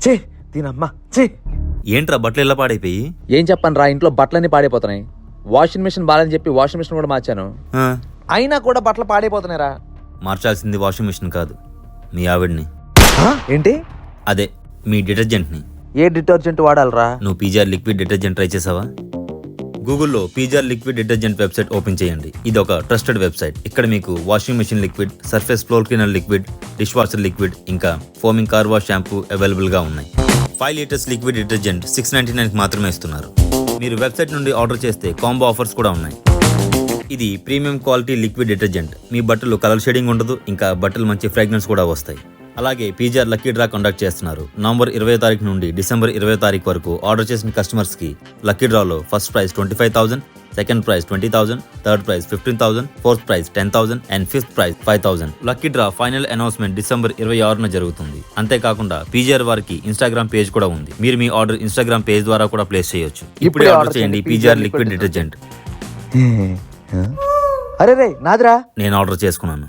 చే దీనమ్మా చే. ఏంట్రా బట్టలు ఇలా పాడైపోయి? ఏం చెప్పను రా, ఇంట్లో బట్టలన్నీ పాడైపోతున్నాయి. వాషింగ్ మిషన్ బాగాలని చెప్పి వాషింగ్ మిషన్ కూడా మార్చాను, ఆ, అయినా కూడా బట్టలు పాడైపోతున్నాయిరా. మార్చాల్సింది వాషింగ్ మిషన్ కాదు, మీ ఆవిడ్ని. ఏంటి? అదే మీ డిటర్జెంట్ని. ఏ డిటర్జెంట్ వాడాలరా? నువ్వు పీజీఆర్ లిక్విడ్ డిటర్జెంట్ ట్రై చేసావా? గూగుల్లో PGR liquid detergent website open చేయండి. ఇది ఒక ట్రస్టెడ్ వెబ్సైట్. ఇక్కడ మీకు washing machine liquid, surface floor cleaner liquid, dish washer liquid, ఇంకా foaming car wash shampoo available గా ఉన్నాయి. 5 లీటర్స్ లిక్విడ్ డిటర్జెంట్ 699 మాత్రమే ఇస్తున్నారు. మీరు వెబ్సైట్ నుండి ఆర్డర్ చేస్తే కాంబో ఆఫర్స్ కూడా ఉన్నాయి. ఇది ప్రీమియం క్వాలిటీ లిక్విడ్ డిటర్జెంట్. మీ బట్టలు కలర్ షేడింగ్ ఉండదు, ఇంకా బట్టలు మంచి ఫ్రాగ్రెన్స్ కూడా వస్తాయి. అలాగే పీజీఆర్ లక్కీ డ్రా కండక్ట్ చేస్తున్నారు. నవంబర్ 20 తారీఖు నుండి డిసెంబర్ 20 తారీఖు వరకు ఆర్డర్ చేసిన కస్టమర్స్ కి లక్కీ డ్రాలో first prize 25,000, second prize 20,000, third prize 15,000, fourth prize 10,000 and fifth prize 5,000. Lucky draw final announcement December 26న జరుగుతుంది. అంతేకాకుండా పీజీఆర్ వారికి ఇన్స్టాగ్రామ్ పేజ్ కూడా ఉంది. మీరు మీ ఆర్డర్ ఇన్స్టాగ్రామ్ పేజ్ ద్వారా కూడా ప్లేస్ చేయొచ్చు. ఇప్పుడే ఆర్డర్ చేయండి పీజీఆర్ లిక్విడ్ డిటర్జెంట్. అరే రే నాదిరా, నేను ఆర్డర్ చేసుకున్నాను.